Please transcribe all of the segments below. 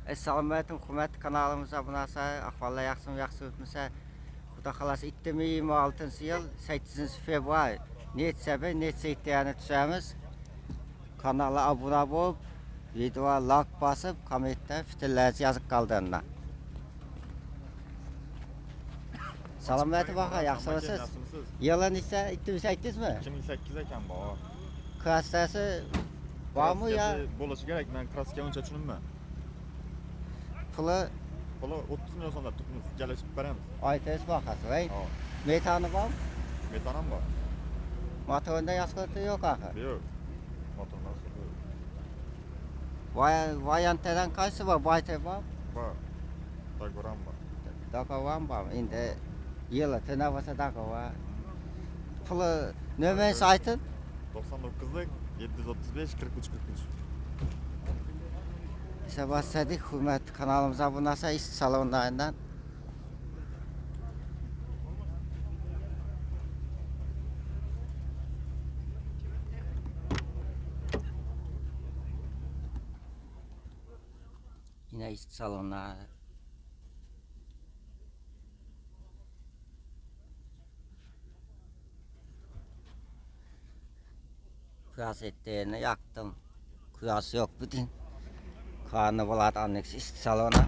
Assalomu alaykum, hurmatli kanalimizga bunaqasi ahvollar yaxshimi, yaxshi o'tmasa, Xudo xolasa 2026-yil 8-fevral necha necha tushamiz. Kanalga obuna bo'lib, video like bosib, kommentda fikrlarni yozib qoldiringlar. Salomat baqa, yaxshimisiz? Yili necha 2008 mi? 2008 ekan bu. Klassasi bormi ya? Bo'lishi kerak, men kraska uncha tushunmayman. Puli 30 million so'mdan tutimiz, kelishib beramiz. aytasiz baqasi, voy. Metani bormi? Metan ham bor. Motorda yasqoti yo'q axir. Yo'q. Motorda yo'q. Variantlardan qaysi bor? Bayta bor? Bor. Dagoram bor. Dagoram bor. Endi yili tinavasa dagova. Puli nimangizni ayting? 99lik 735 43 43. Sabahsadik hurmatli kanalimiz abunasi ish salonlaridan yine ish salonları kıyafetlerini yaktım. Kıyas yok bütün. Karnı bulat annex iş salona.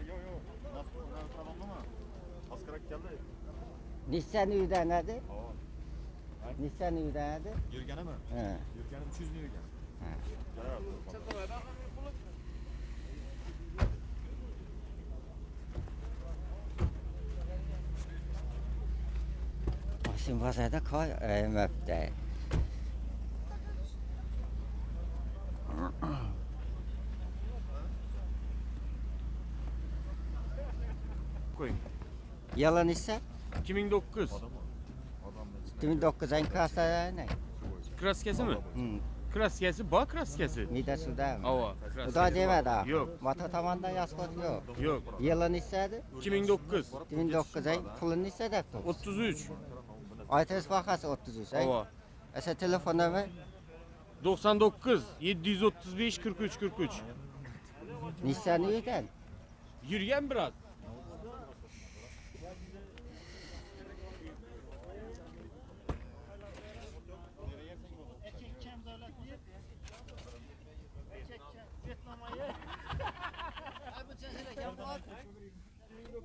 Yo'q. Nasıl salonda mı? Askarak geldi. Nissan uyda neydi? Nissan uyda neydi? Yurgani mi? He. Yurgani 300 ming yurgan. Şimdi pazarda koy möpte. Koyun. Yalan ise 2009. Adam 2009 ayın klasları ne? Kraskesi mi? Kraskesi, bak kraskesi. Mide suda mı? Ava. Bu da demedi ha. Yok. Motor tavandan yaskot yok. Yok. Yalan ise 2009. 2009 ayın pulun ise de 33. Aytes vakası 33 ay. Ava. Ese telefonu mu? 99 735 43 43. Nissan uydan. Yürüyen biraz.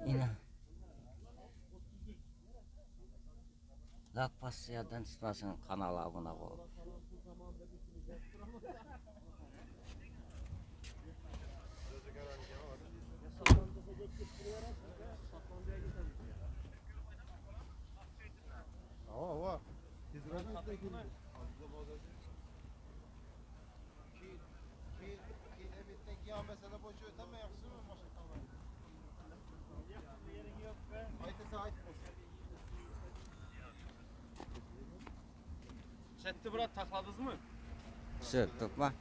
Yine. Lakpasyadan Stas'ın kanala abone ol. Ava. Çetti biraz takladınız mı? Sırttık bak.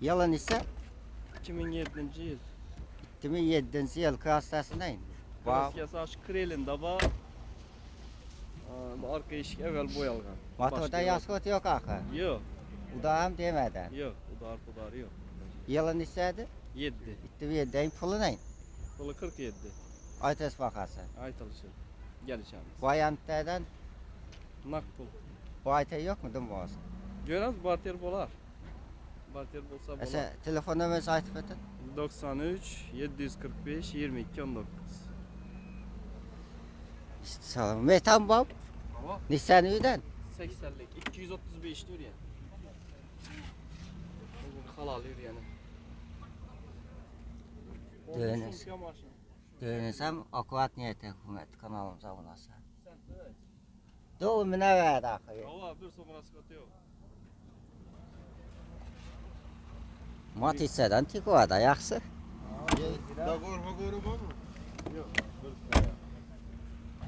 Yalan ise 2007 yıl. 2007 yıl klastasındayım. Kraskesi aşk krelinde var. Bu arka eşik evvel boyalgan. Motorda yaskot yok akı. Yok. Udağım demeden. Yok. Udar yok. Yalan iseydi 7. 2007'den pulu ne? Pulu 47. Aytes vakası. Aytalışı. Gelişemiz. Variantlardan Nak pul. bu ayta yok mu bu olsun? Görəniz barter bolar. Barter bolsa bolar. Ese telefonumuz aytıp ötün. 93 745 22 19. İşte salam. Metan bab. Ama Nissan uydan. 80'lik 235 diyor ya. Halal yürüyeni. Dönüz. Dönüzem akuat niyeti hükümet kanalımıza abunası. Doğu mu ne verdi akı? Hava bir somara sıkıntı yok. Mat hisseden tiko da yaksı.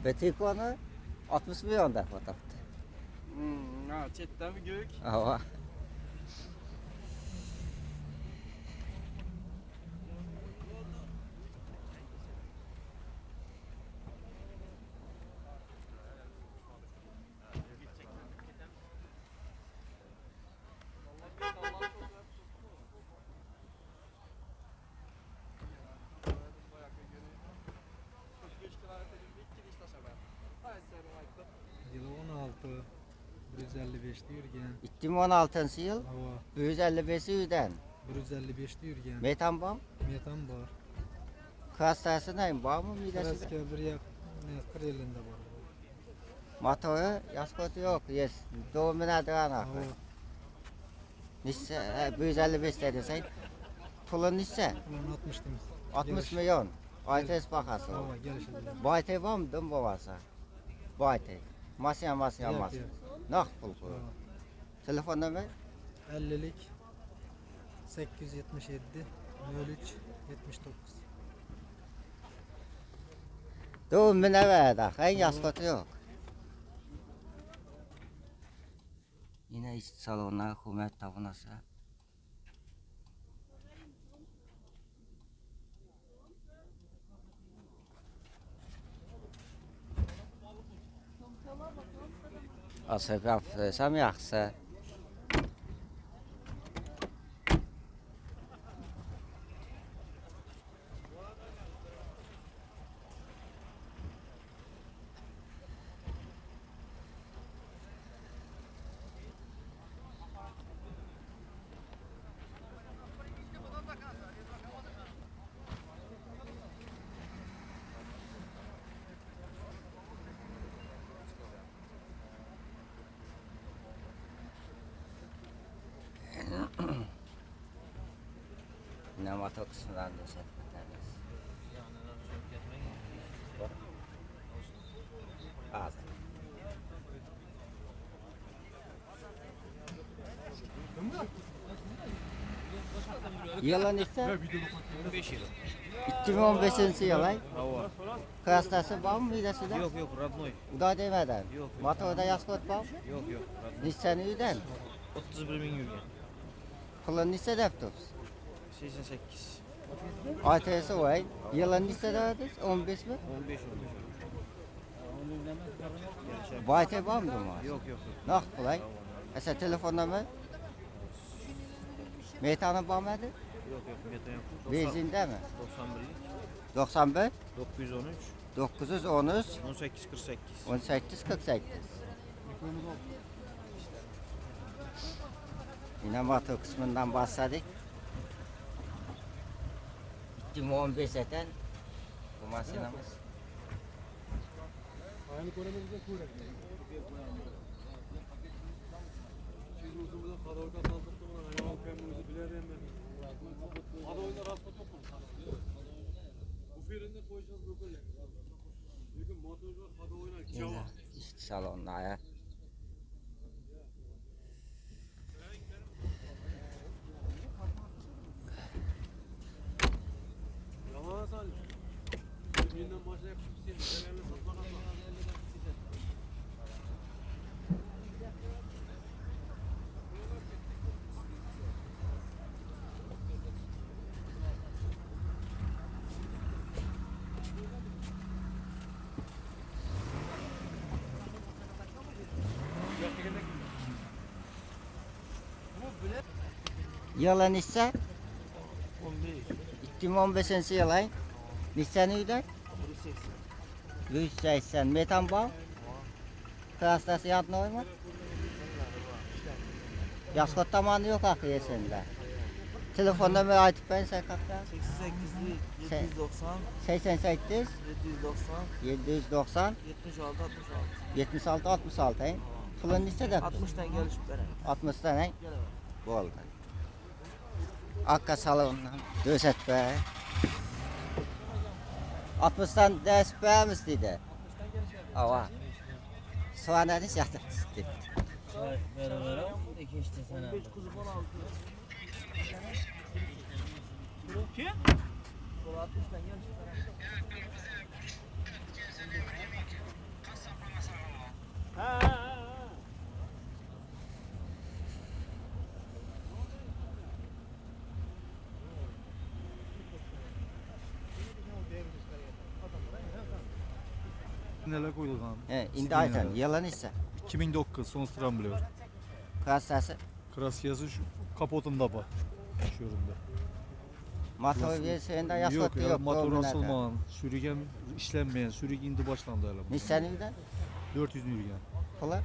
Ve tikonu 60 milyon da fotoğrafta. Ha, chatten bir gök. Ava. moto 155'te yurgan. 2016 yıl Hava 155'i üyden. 155'te yurgan. Metan bor. Metan bor. Klassasi neyim? Var mı midesinde? Kraska bir yak 40 yılında bor. Motoru yaskoti yok. Yes. Doğumuna duran Hava akı. Nisse 155 dedi sen. Pulun nisse? ulan 60 temiz. 60 milyon. Aytes bakası. Hava gelişi. Bayte var mı dün babası? Bayte. Masya Yok, masya. yok. Nak pul koy. Hava. Telefon numara? 50'lik 877 03 79. Doğumuna verdi. En yaskoti yok. Yine iç salonlar hükümet tabunası. Asıl yaptıysam yaxşı. Yine motor kısmından da setmeklerimiz. Az. Yılın ise 5 yıl. 2015 yıl ay. Hava. Klastası var mı midesi de? Yok yok Radnoy. Uda demeden. Yok. Motorda yaskot var. Yok yok Radnoy. Nissan üyden. 31 bin yürgen. Pulun nisse deftus. 88. ATS'i var. Yılın nisse de 15 mi? 15 Bayte var mı mı? Yok yok yok. Nak pulay. Esa telefonda mı? Metanı var mıydı? Yok yok meta yok. Benzinde mi? 91. 91 913. 913 18 48. 18 48. Yine motor kısmından başladık. 2015 eten bu makinamız. Yine işte salonda ya. Yılın ise 2015 yıl ay. Nissan üyden 180 metan var. Klastası yadına mı? Yaskot tamanı yok akıyesinde. Telefon numarayı aytıp ben sen kapta. 88 88 790 790 76 66 76 66 he. Pulun nisse de 60'tan gelişip veren. 60'dan he. Bu oldu. Akka salondan döşet be. 60'dan ders beğenmiş dedi. Ava. Soğan edis yatır dedi. Ver. İki işte sen 15 kuzu 16. Kim? 60'tan gelişip veren. Neler koyduk abi? He, indi aytan yalan ise. 2009 son Strambler. Klassası Kraskası şu kapotunda bak. Şu üründe. motor versiyonunda Yok yaskot ya yok. motor doğru asılmayan, sürügen işlenmeyen, sürük indi başlandı hele. Nissan üyden 400 yürüyen. pula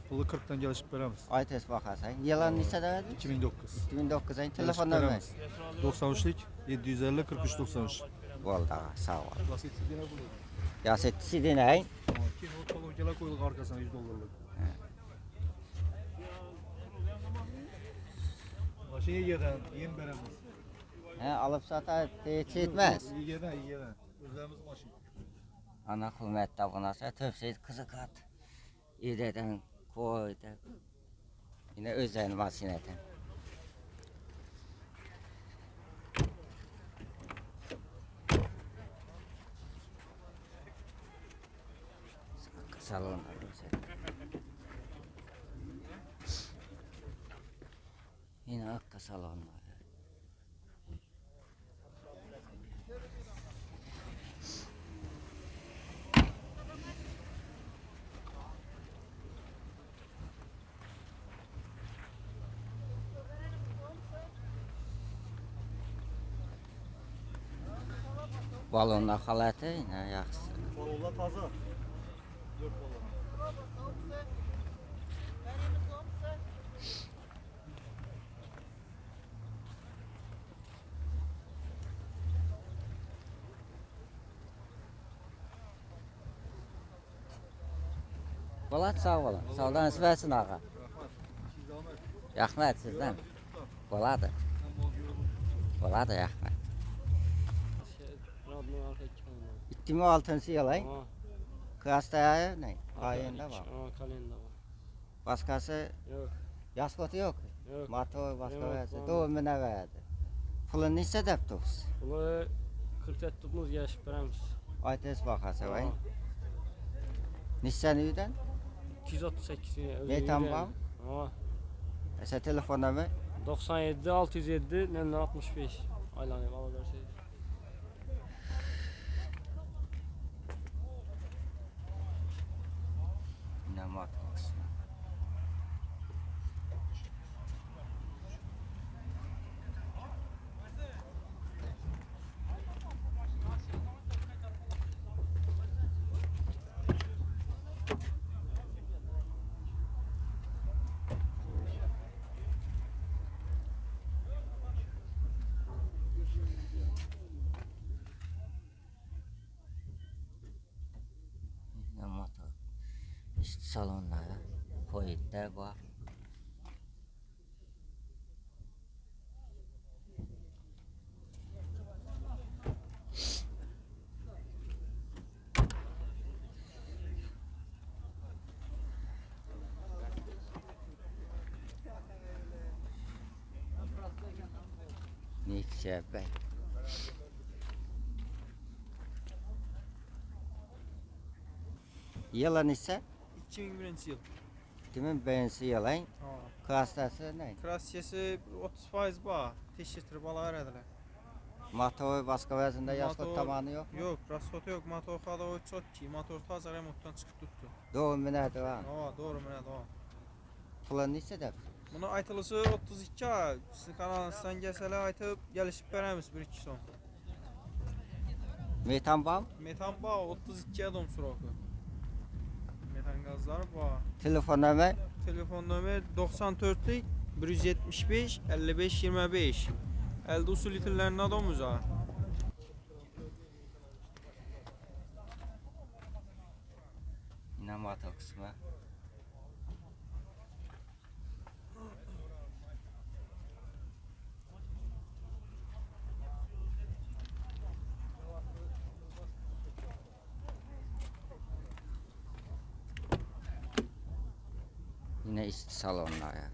Pulu 40'tan gelişip veremiz. Aytes bakasan. Yılan neyse de verdin? 2009. 2009 ayın Gelişip telefon numarası. veremiz. 93'lik 750 43 93. Oldu ağa, sağ ol. Basit yine bu. Yasettisi deneyin. Ki o tologela koyduk arkasına $100. Başı iyi yeden, yem veremiz. He, alıp satar hiç etmez. İyi yeden, iyi yeden. Özlerimiz maşın. Ana hürmette bunasa tövseyt kızı kat. İdeden koydu. Yine özel masineden. Salonlar özel. Yine akka salonlar. Balonlar halatı yine yaxşı. Balonlar taze. 4 balon. Polat sağ olun. Sağdan versin ağa. Rahmet sizden. Poladı. Poladı rahmet. Radyo arka çıkanlar. 2006 yıl ay. Aa, Krastaya ne? Ayında var. Aa, kalenda var. Başkası Yok, yaskotu yok. yok. Motor başka Yok, verse. var. Doğumuna verdi. Pulun neyse deptus. Bunu 40 tutmuz gelişip veremiz. Aytes bakası var. Aa, Nissan üyden. 238 Metan var. Aa, Ese telefona mı? 97 607 nemler 65. Aylanayım al derse. Ne matmaks. Ne motor. İşte salonlara. Koyutlar var. Neyse ben. Yılan ise 2001 yıl. kimin beğensi yılan? Krastası ne? Krasyası 30% bağ. Teşhirtir bala verediler. Motor başka versiyonda yaskot Motor- tabanı yok. Yok, rasfoto yok. Motor kada o çok ki. Motor taze remonttan çıkıp tuttu. Doğumuna da var. Aa, doğru mu ne doğru. Pulun neyse de. Bunu aytılısı 32 ha. Sizin kanalınızdan gelsələr aytıp gelişip veremiz 1-2 son. Metan var mı? Metan bağ 32 adam surakı. Metan gazları bağ. Telefona mı? Telefon nömer 94'lük 175 55 25. Elde usul litrlerin adamız ha. Yine motor kısmı. Yine iç salonlara.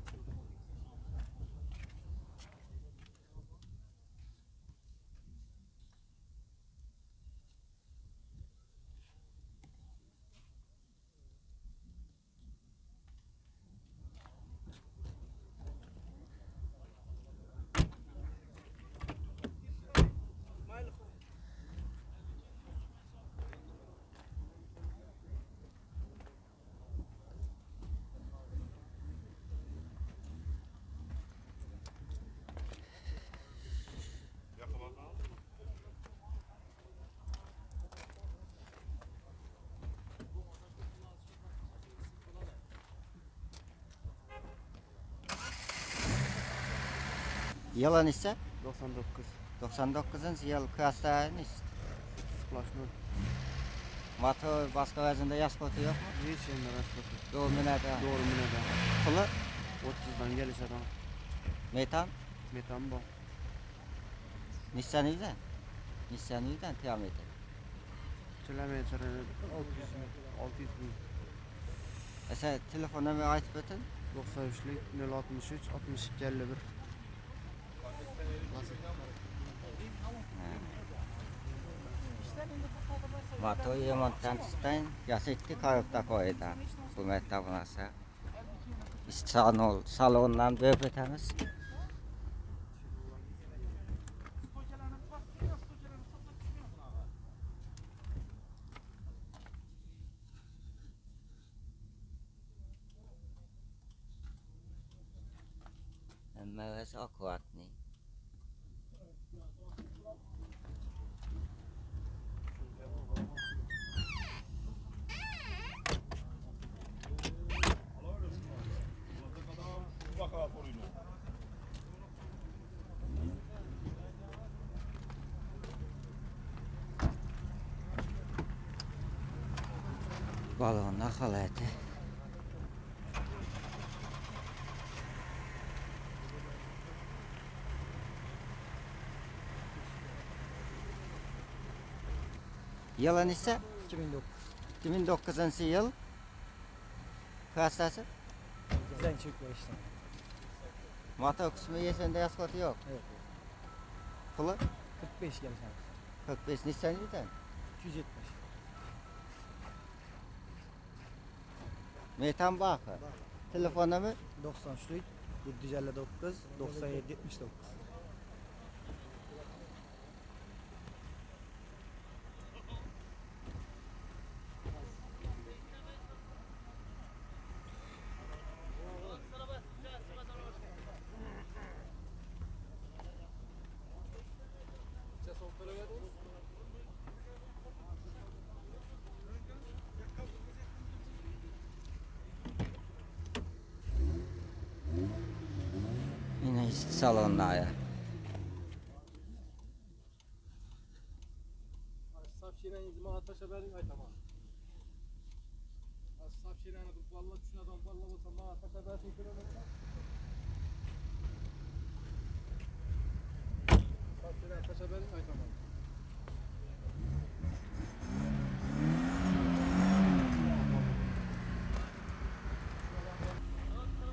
Yılan ise 99. 99 yıl kıyasla ne? Splaşma. Motor başka vazında yaş kotu yok mu? Hiç yerinde rastlatı. Doğru minada. Doğru mu ne de? Pulu 30'dan geliş adam. metan. Metan bu. Nissan Ü'den. Nissan Ü'den devam edelim. Çilemeye çarene 600 bin. Mesela telefon numarayı aytıp ötün. 93'lük 063 62 51. Motor remontdan çıktan yasettik kayıpta koydu. Bu metabınasa. Salondan dövüp ötemiz. Mevesi akkuratni. Balonlar halatı. Yılın ise 2009. 2009 yıl. Kıyasası? Sen çıkma işte. Motor kısmı yesende yaş kotu yok. Evet. Pulu 45 gelmiş abi. 45 Nissan Ü'den. 270. Metan bakı. Telefon numarı 93'lük 759 97 79. yine işte salonda ya. Sapşiren izma ataşa berin ay tamam. Sapşiren adı valla düşün adam valla bu tamam ataşa berin kilometre. Sapşiren ataşa berin ay tamam.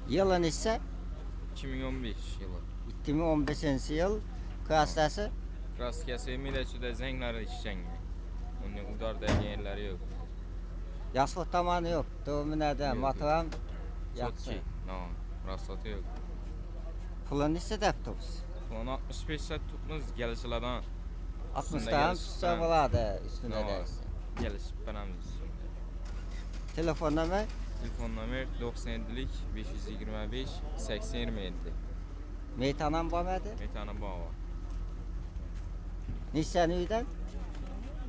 Yılın ise 2015 yılı. 2015 yıl. Kıyasası Kraskası milletçide zengleri içecek. Onun udar değen yerleri yok. yaş kotu tamanı yok. Doğru minada Yok, motoram Sotki. yaksı. No, rastlatı yok. Pulun ise deptopuz. Ulan 65 saat tutmaz gelişilerden 60 Üstünde tane geliş tutsa falan. buladı üstüne Ne var? dersin. gelişip benemiz. Telefon numarı Telefon numarı 97'lik 525 8027. Meytanan bağmadı. Bir tane bağ var. Nissan Ü'den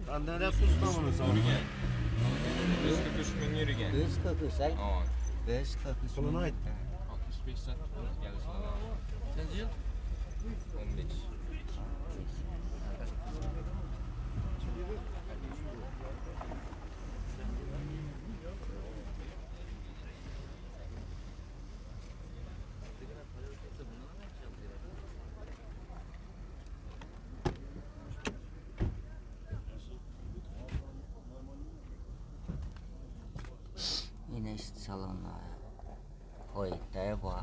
Ben de ne sustam onu sana. Yürügen. 143 bin yürügen. 143 ay. Aa, 143 Pulunu ait. 65 saat tutmaz gelişilerden. Kaç yıl? 15. Yine işte salonlar. O iddiaya bu.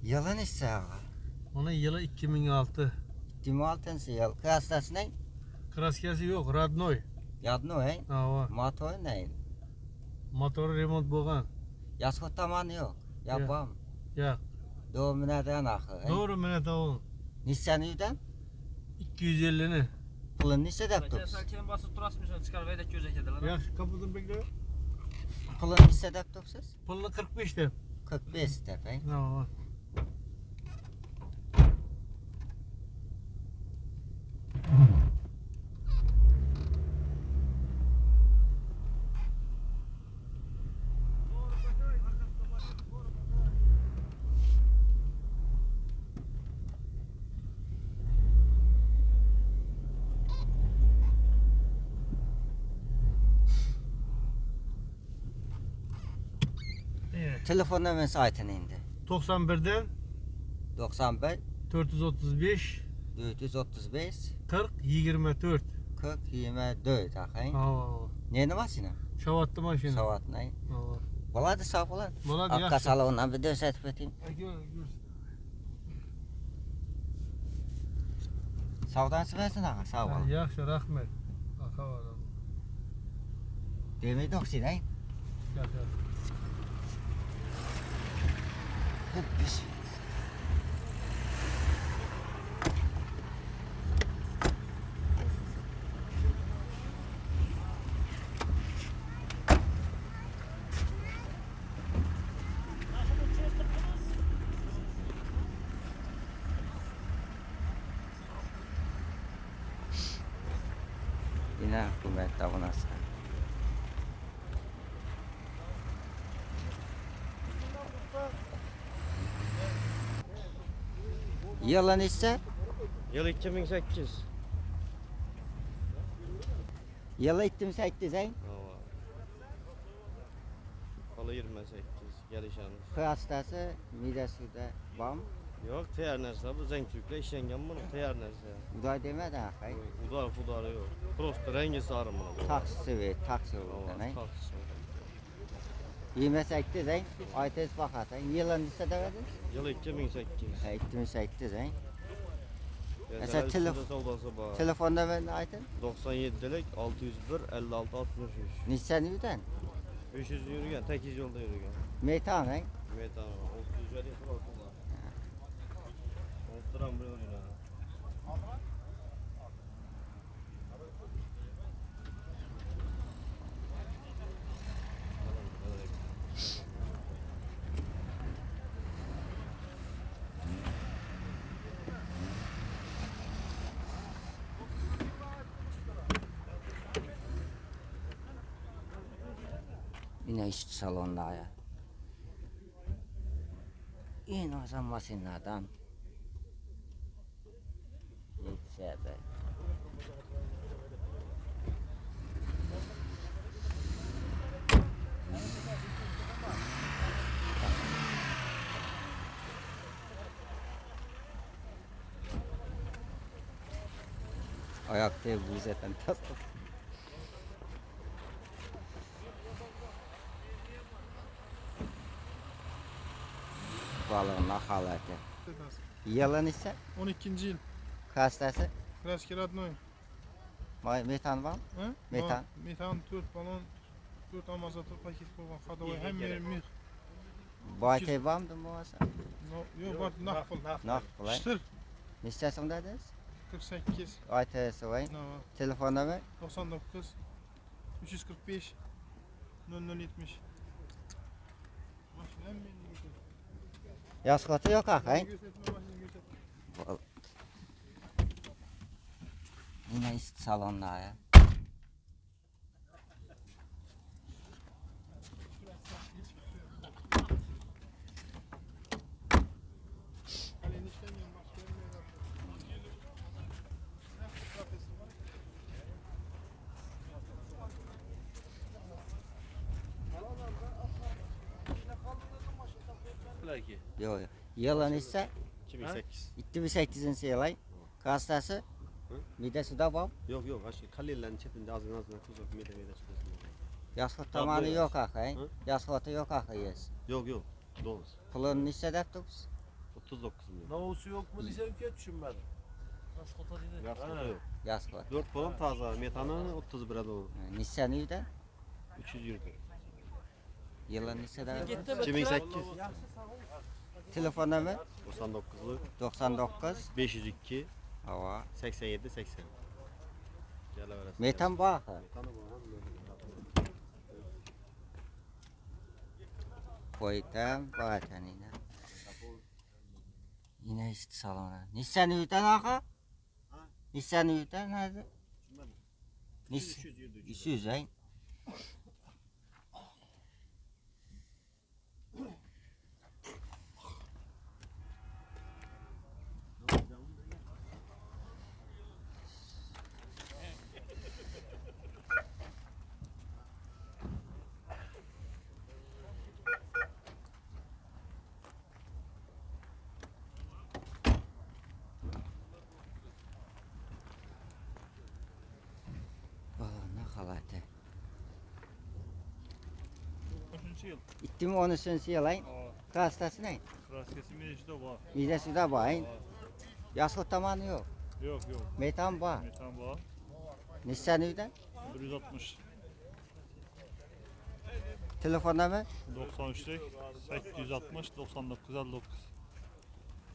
Yalan ise ağa. Onun yılı 2006. 26 yıl. Kıyasası ne? Kraskası yok, Radnoy. Yadın o he? Ava. Motor ne? Motoru remont bo'lgan. Yaş kotu tamanı yok. Yapam. Yo'q. Doğru minada nakı. Doğru mene tamam. Nissan Ü'den 250'ni. Pulun neçə dəb topsuz? Selçuk'un basıp durasmışsın çıkar ve de gözek edilir. Yaxşı, kapıdan bekle. Pulun neçə dəb topsuz? Pulunu 45 de. 45 dəb, he? Tamam. Evet. Telefon nömrəsi aytın indi. 91'den 91 435 435 40 24. 40 24 axı. Aa, Neyini masina? şavatlı maşina. Savat nə? Aa. Boladı sağ bolan. Boladı, Akka yaxşı. salondan bir göstərib eteyim. Savdan çıxasın ağa, sağ ol. Yaxşı, rahmet. Aka var. Deməydi oxsidən. Yaxşı. 45. Yine hükümet davranırsa. Yılın ise Yıl 2008. yılı 28 he? Halı 28. Gelişanız. Hastası midesinde bam. Yok teyar nerse bu Zencük'le işlengen bunu teyar nerse. Uday demedi ha. Udar fudarı yok. Prost rengi sarı bunu. Taksi ve taksi oldu he? Taksi. 28 he? Aytes bakatın. Yılın ise de verdiniz? Yıl 2008. He 28 he? Mesela telef- Saudası var. Telefonda ben aytın. 97'lik 601 56 63. Nisan yüden? 500 yürüyen, 8 yolda yürüyen. Metan he? Metan 30 yürüyen Prost var. Osturan buraya yürüyen. Yine iş salonda ya. Yine o zaman masinlerden. Yetse be. Ayakta bu zaten tas. Balığın halatı. Yılın ise 12. yıl. hastası. Kraski Radnoy. Metan var mı? Ha? Metan. Metan 4 balon. 4 amazatır paket koygan. Xadoy hem mih. Bu aytay var mı bu olsa? Yok var nakfıl. Nah, bulay. Çıtır. Ne istersin dediniz? 48. Aytaysı var. Ne var? Telefon numara 99. 345. 0070. Maşinem benim götür. yaş katı yok akay. Götürme maşinem götür. Yine ist salonda ya. Hani eniştemeyim başka yerine Belki. Yok yok. Yılın ise 2008. 2008 yılı. Hastası. Midesi de var. Yok yok aşkı kalleyle çetin ağzına tuzak mide çıkıyorsun. Yaş katı zamanı Tabii. yok akay. Hı? Yaş katı yok akay yes. Yok yok. Doğuz. Pulun ne sedeptiniz? 39 milyon. Navusu yok mu diyeceğim ki düşünmedim. Nasıl kota dedi? Yaskota yok. Yaş katı. 4 falan taze. Metanı 31'e doğru. Nisan yüden? 300 yürüdü. Yılın ne sedep? 2008. Telefon numara 99'lu 99 502 Hava. 87 80. Gelaverasın. Metan bakı. Koydum zaten yine. Yine işte salona. Nissan üyden ağa? Nissan üyden nerede? Nissan. 200 hein. Ne halate. Kaçıncı yıl? İttim 13. yıl hein. Hastası ne? Raskesi mineci de var. Midesi de var hein. Yaşı tamanı yok. Yok. Metan var. Metan var. Nissan üyden. 160. Telefonda mı? 93'lik 860 99 59.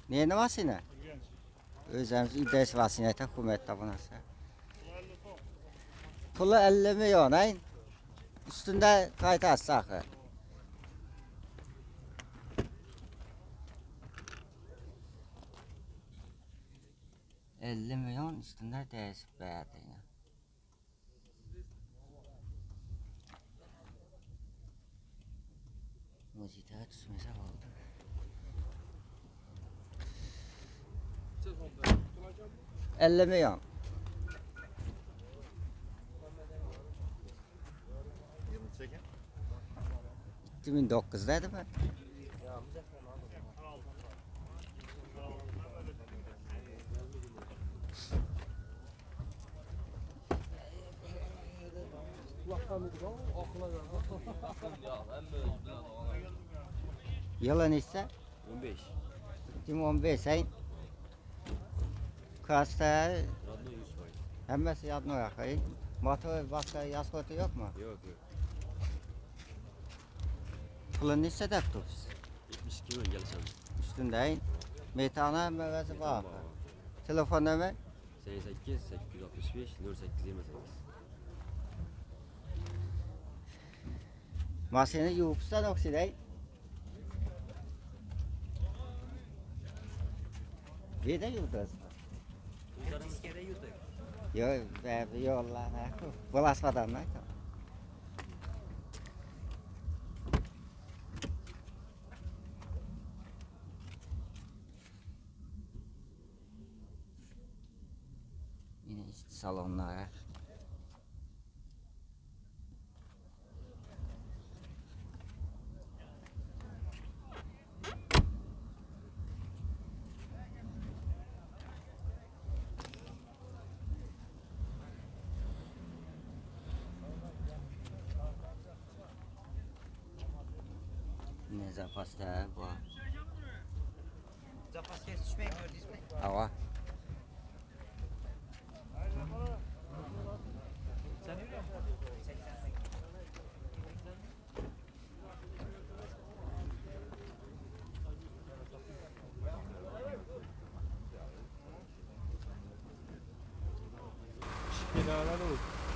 Neyini var sine? Genç. Özümüz İBS vasiniyeti hükümette bunası. Pulu 50 milyon hein. Üstünde kayıt sakı. ...50 milyon üstünde değişik beğendin ya. Müziğe düşmese oldu. Sezonda. 50 milyon. 28. 2009'daydı mı? Kulaktan bir akla Yılın ise 15. 2015 ayın. Kasta Radyo 100 var. hemmesi yadına yakayın. Motor başka yaz kodu yok mu? Yok. Pulun ise de tutups. 72 milyon gelsen. Üstünde ayın. Metana mevezi var. Telefon numara 88 865 08 28. Masını yuvupsan oksiday. Bir de yuvdasın. Diskede yutuk. Yok, ben yolla. Bulaşmadan ne? Yine işte salonlara. Ne zapasta bu? Zapaska düşmeyi gördünüz mü? Hava. Sen öyle mi?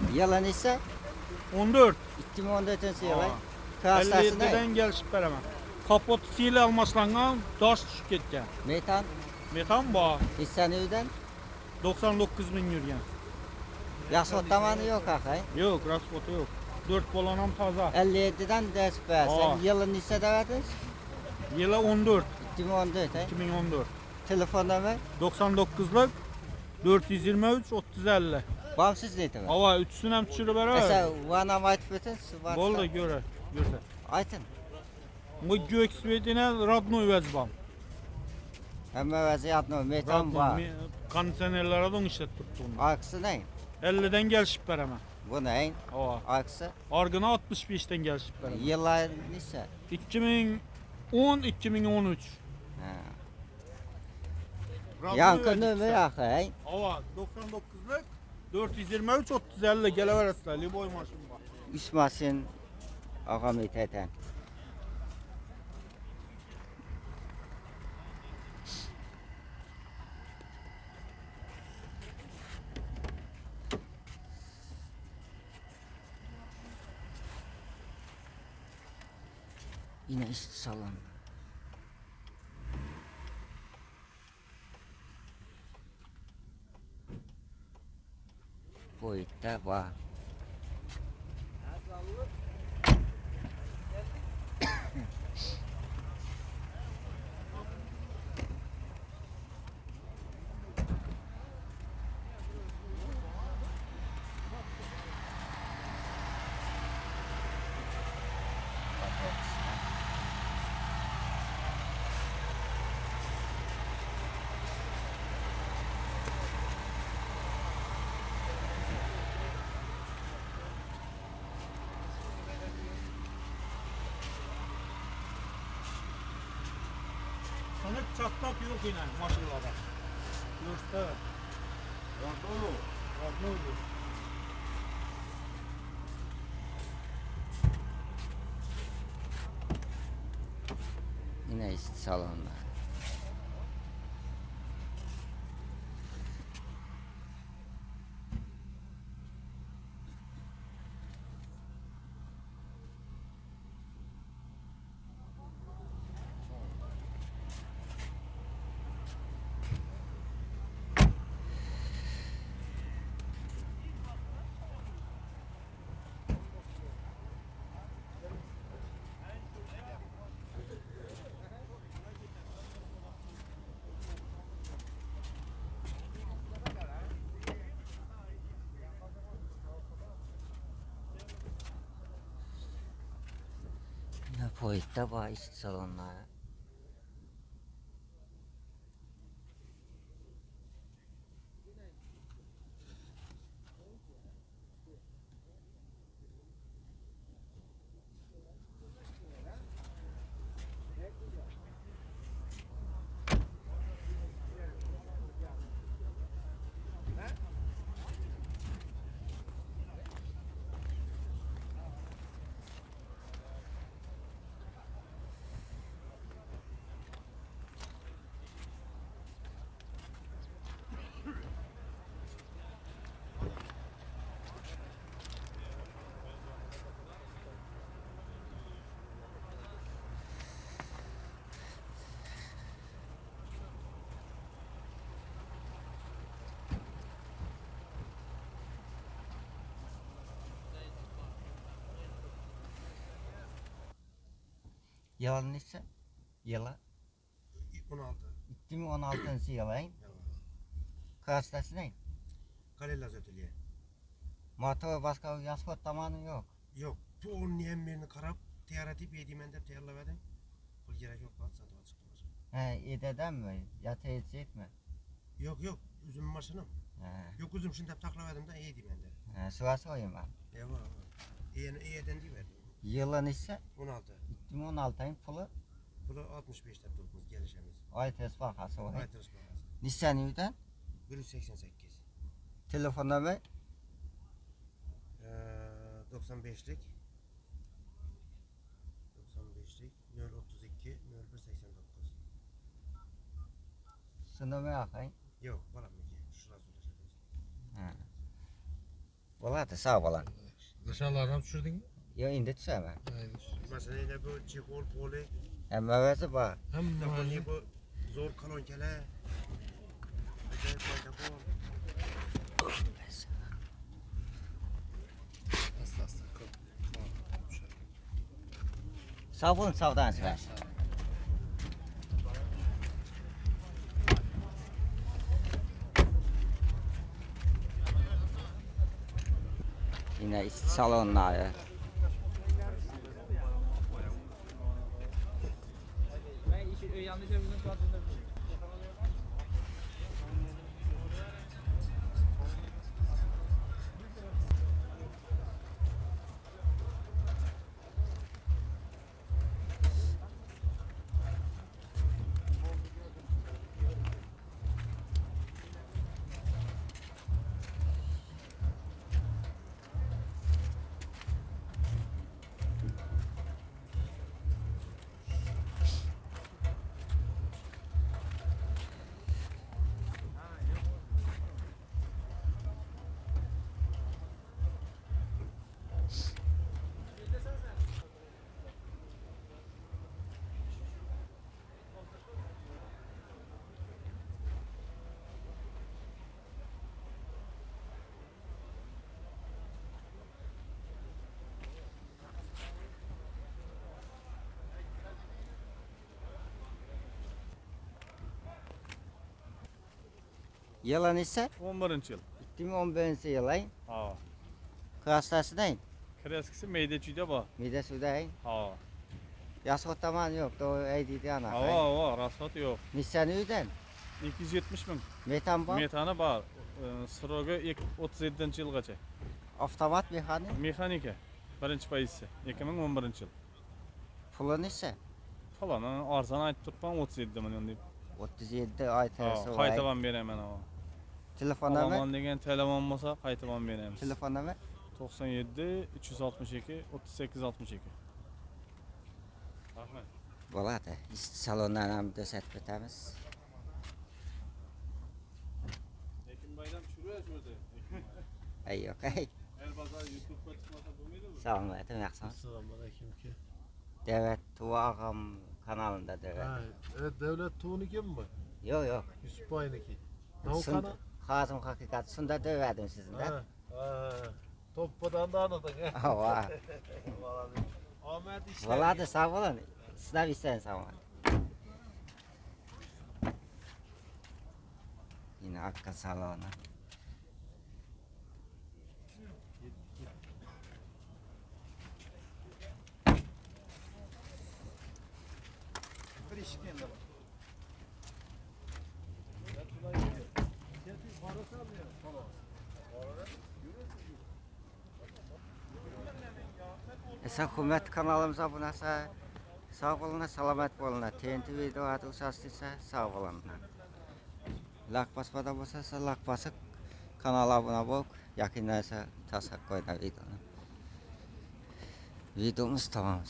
80. Yalan ise 2014 yılı. Aa. Kastası ne? 57'den gelişip veremem. Kapotu almaslangan daş düşüp ketken. Metan, Metan bağ Nissan üyden. 99 bin yürüyen. Yaş otamanı yok akay. Yok, raspotu yok. 4 bolanam taza. 57'den ders versen. Aa. Yılın ise de verdin. Yıla 14, 2014 he. 2014. Telefon numara 99'lık 423 350. bağımsız neydi var? Hava üçsünü hem düşürüp beraber. Mesela Van'a ait bütün Boldu göre. Görse. Aytın. Bu gök svetine radnoy vezbam. Hemen vaziyatını metan var. Kondisyonerlere de işlet tuttuğunu. Aksı ne? 50'den gelişip veremem. Bu ne? Hava. Aksı. Argına 65'ten gelişip veremem. Yıllar ise. 2010-2013. Yankını mı akay? Hava 99'lık 423 350 geleveraslar. Liboy maşın var. Üç masin ağam eteten. Yine işçi salonu. Boyutta var. Sana çatlak yok yine maşallah. Göster. Var mı? Yine işçi salonlar. Yine boyutta var işçi salonları. Yılın ise yılı 16. 2016 yılı. Kastası ne? Kalella öteliye. Motor başka yasport zamanı yok. Yok. Bu onun yemeğini karab tiyareti bir yediğim ender tiyarlamadım. Bu gerek yok bak satıma çıktım. He, ededen mi? Yatı edecek mi? Yok üzüm maşınım. He, Yok üzüm şimdi taklamadım da yediğim ender. he, sırası oyun var. Eyvah. İyiden diye verdim. Yılın ise 16. 2016'ın pulu Bu da 65'te durumuz gelişemiz. ay tesbakası o. Aytırız bakası. Nisan yüden 188. telefon numara 95'lik 032 0189. sınırı akayım. Yok balam ki şurası ulaşacağız. He. Valla da sağ olan. Dışarılardan düşürdün mü? Yo indi düşemem. Mesela yine bu çekol poli Hem mevezi var. Hem ne mahalle. bu zor kalon kele. Acayip fayda bu. Sağ olun sağdan sever. Yine salonları. Ben yanlış yapıyorum şu anda. Yılan ise 11 yıl. bitti mi 11. yılayın. Ha. Kıyastası deyin. Kreskisi meydecüde var. Midesi deyin. Ha. Yaşı otaman yok. Doğu eydiydi ana. Hava rasat yok. Nisan üyden. 270 bin. Metan var. Metana var. Sırogu 37 yılgacha. Avtomat mekanik. Mexanika. Birinchi pozisiya. 2011 yıl. Pulun ise Falan arzon aytib turibman 37 million deb. 37 ay tersi var. Qaytaman beraman ha. Telefona mı? Olaman degan telefon bo'lsa qaytaman beramiz. Telefona mı? 97 362 38 62. Rahmat. Bo'ladi. Salondan ham döset bitamiz. Ekinbaydan tushirasiz o'zi. Ay yok ay. Her bazar YouTube'ga chiqmasa bo'lmaydimi? Sağ aleyküm yaksan. Assalomu alaykum ki. Devlet Tuva Ağam kanalında devlet. Ha, devlet tuğuniki mi? Yok yok. Yusuf Bay'ınki. Ne o Sun- kanal? Hazım hakikat. Sunda döverdim sizin de. Ha, ha. Toppadan da anladın ha. Hava. Ahmet işte. Valadı sağ olun. Sınav isen sağ olun. Yine Akka salonu. Bir işleyen de var. Hükümet kanalımıza abone olsa sağ olun, selamet olun. TNT video adı usastıysa sağ olun. Like basmadan olsa like basıp kanala abone olup yakınlarsa tasak koyun videonu. Videomuz tamam.